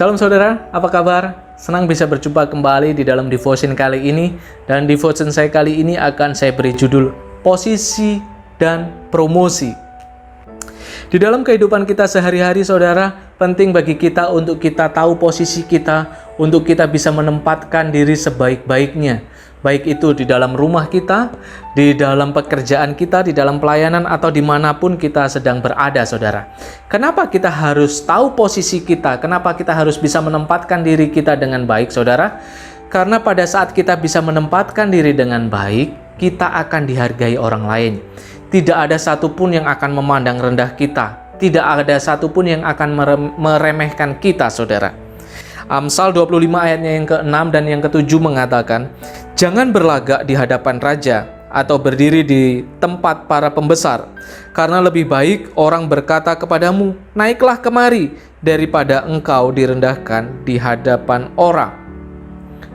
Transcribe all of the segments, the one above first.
Salam saudara, apa kabar? Senang bisa berjumpa kembali di dalam devotion kali ini. Dan devotion saya kali ini akan saya beri judul Posisi dan Promosi. Di dalam kehidupan kita sehari-hari saudara, penting bagi kita untuk kita tahu posisi kita, untuk kita bisa menempatkan diri sebaik-baiknya. Baik itu di dalam rumah kita, di dalam pekerjaan kita, di dalam pelayanan, atau dimanapun kita sedang berada, saudara. Kenapa kita harus tahu posisi kita? Kenapa kita harus bisa menempatkan diri kita dengan baik, saudara? Karena pada saat kita bisa menempatkan diri dengan baik, kita akan dihargai orang lain. Tidak ada satupun yang akan memandang rendah kita. Tidak ada satupun yang akan meremehkan kita, saudara. Amsal 25 ayatnya yang ke-6 dan yang ke-7 mengatakan, "Jangan berlagak di hadapan raja atau berdiri di tempat para pembesar, karena lebih baik orang berkata kepadamu, 'Naiklah kemari,' daripada engkau direndahkan di hadapan orang."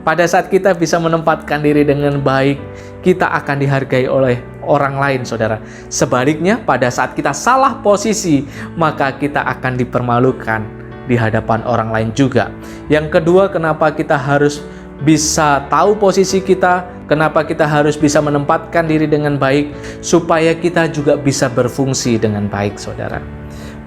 Pada saat kita bisa menempatkan diri dengan baik, kita akan dihargai oleh orang lain, saudara. Sebaliknya, pada saat kita salah posisi, maka kita akan dipermalukan di hadapan orang lain juga. Yang kedua, kenapa kita harus bisa tahu posisi kita, kenapa kita harus bisa menempatkan diri dengan baik, supaya kita juga bisa berfungsi dengan baik, saudara.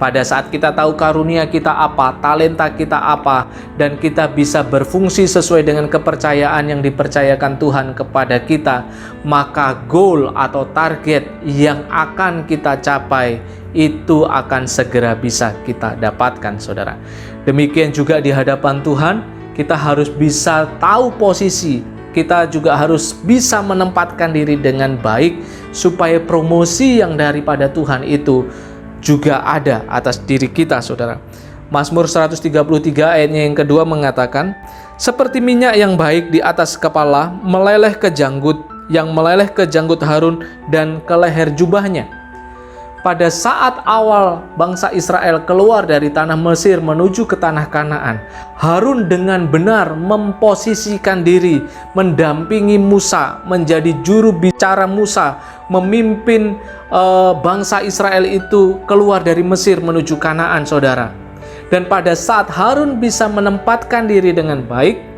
Pada saat kita tahu karunia kita apa, talenta kita apa, dan kita bisa berfungsi sesuai dengan kepercayaan yang dipercayakan Tuhan kepada kita, maka goal atau target yang akan kita capai itu akan segera bisa kita dapatkan, saudara. Demikian juga di hadapan Tuhan, kita harus bisa tahu posisi, kita juga harus bisa menempatkan diri dengan baik, supaya promosi yang daripada Tuhan itu juga ada atas diri kita, saudara. Mazmur 133 ayatnya yang kedua mengatakan, "Seperti minyak yang baik di atas kepala, meleleh ke janggut, yang meleleh ke janggut Harun dan ke leher jubahnya." Pada saat awal bangsa Israel keluar dari tanah Mesir menuju ke tanah Kanaan, Harun dengan benar memposisikan diri, mendampingi Musa, menjadi juru bicara Musa, memimpin bangsa Israel itu keluar dari Mesir menuju Kanaan, saudara. Dan pada saat Harun bisa menempatkan diri dengan baik,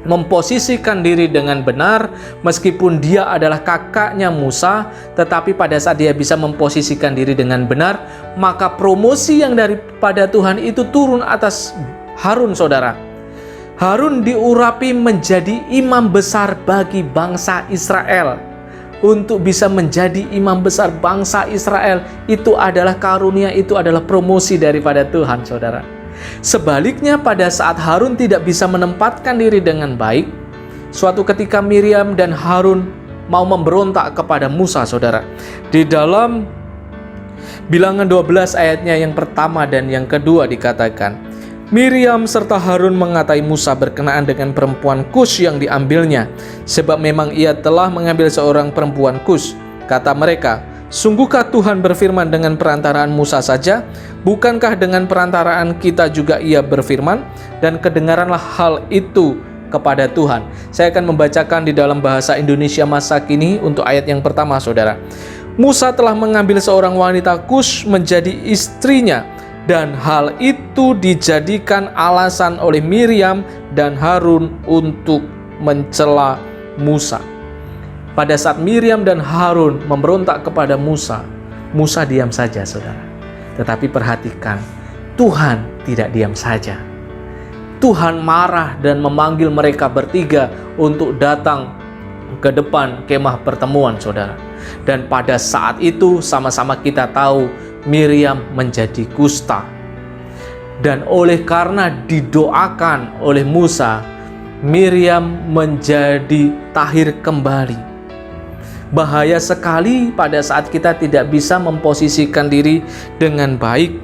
memposisikan diri dengan benar, meskipun dia adalah kakaknya Musa, tetapi pada saat dia bisa memposisikan diri dengan benar, maka promosi yang daripada Tuhan itu turun atas Harun, saudara. Harun diurapi menjadi imam besar bagi bangsa Israel. Untuk bisa menjadi imam besar bangsa Israel, itu adalah karunia, itu adalah promosi daripada Tuhan, saudara. Sebaliknya, pada saat Harun tidak bisa menempatkan diri dengan baik, suatu ketika Miriam dan Harun mau memberontak kepada Musa, saudara. Di dalam Bilangan 12 ayatnya yang pertama dan yang kedua dikatakan, "Miriam serta Harun mengatai Musa berkenaan dengan perempuan Kus yang diambilnya, sebab memang ia telah mengambil seorang perempuan Kus. Kata mereka, 'Sungguhkah Tuhan berfirman dengan perantaraan Musa saja? Bukankah dengan perantaraan kita juga ia berfirman?' Dan kedengaranlah hal itu kepada Tuhan." Saya akan membacakan di dalam bahasa Indonesia masa kini untuk ayat yang pertama, saudara. "Musa telah mengambil seorang wanita Kus menjadi istrinya, dan hal itu dijadikan alasan oleh Miriam dan Harun untuk mencela Musa." Pada saat Miriam dan Harun memberontak kepada Musa, Musa diam saja, saudara. Tetapi perhatikan, Tuhan tidak diam saja. Tuhan marah dan memanggil mereka bertiga untuk datang ke depan kemah pertemuan, saudara. Dan pada saat itu sama-sama kita tahu Miriam menjadi kusta. Dan oleh karena didoakan oleh Musa, Miriam menjadi tahir kembali. Bahaya sekali pada saat kita tidak bisa memposisikan diri dengan baik.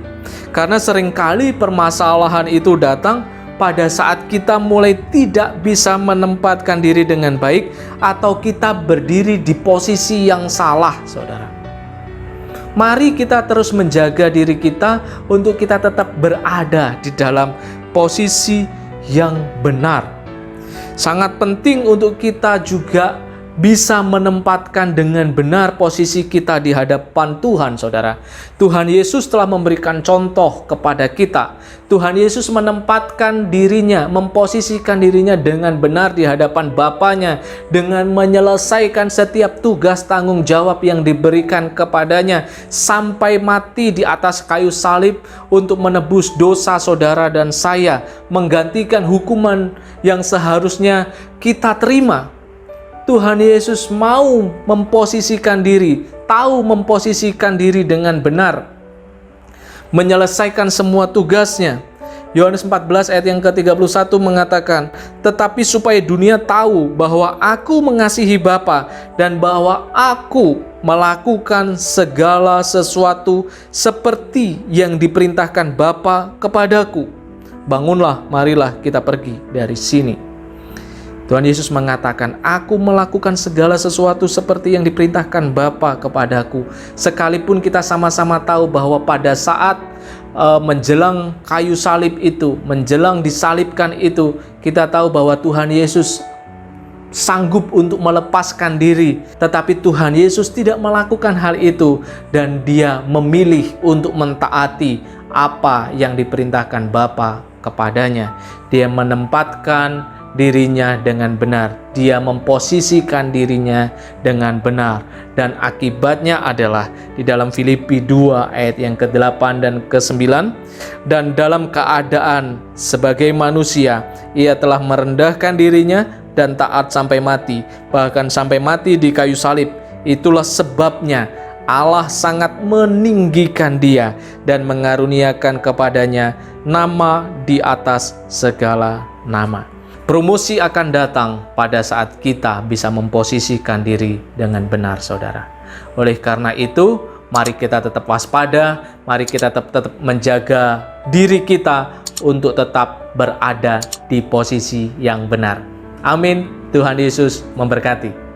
Karena seringkali permasalahan itu datang pada saat kita mulai tidak bisa menempatkan diri dengan baik, atau kita berdiri di posisi yang salah, saudara. Mari kita terus menjaga diri kita untuk kita tetap berada di dalam posisi yang benar. Sangat penting untuk kita juga bisa menempatkan dengan benar posisi kita di hadapan Tuhan, saudara. Tuhan Yesus telah memberikan contoh kepada kita. Tuhan Yesus menempatkan dirinya, memposisikan dirinya dengan benar di hadapan Bapanya, dengan menyelesaikan setiap tugas tanggung jawab yang diberikan kepadanya, sampai mati di atas kayu salib untuk menebus dosa saudara dan saya, menggantikan hukuman yang seharusnya kita terima. Tuhan Yesus mau memposisikan diri, tahu memposisikan diri dengan benar, menyelesaikan semua tugasnya. Yohanes 14 ayat yang ke-31 mengatakan, "Tetapi supaya dunia tahu bahwa aku mengasihi Bapa dan bahwa aku melakukan segala sesuatu seperti yang diperintahkan Bapa kepadaku. Bangunlah, marilah kita pergi dari sini." Tuhan Yesus mengatakan, "Aku melakukan segala sesuatu seperti yang diperintahkan Bapa kepadaku." Sekalipun kita sama-sama tahu bahwa pada saat menjelang kayu salib itu, menjelang disalibkan itu, kita tahu bahwa Tuhan Yesus sanggup untuk melepaskan diri. Tetapi Tuhan Yesus tidak melakukan hal itu, dan Dia memilih untuk mentaati apa yang diperintahkan Bapa kepadanya. Dia menempatkan dirinya dengan benar. Dia memposisikan dirinya dengan benar. Dan akibatnya adalah di dalam Filipi 2 ayat yang ke-8 dan ke-9, "Dan dalam keadaan sebagai manusia, ia telah merendahkan dirinya dan taat sampai mati, bahkan sampai mati di kayu salib. Itulah sebabnya Allah sangat meninggikan dia dan mengaruniakan kepadanya nama di atas segala nama." Promosi akan datang pada saat kita bisa memposisikan diri dengan benar, saudara. Oleh karena itu, mari kita tetap waspada, mari kita tetap menjaga diri kita untuk tetap berada di posisi yang benar. Amin. Tuhan Yesus memberkati.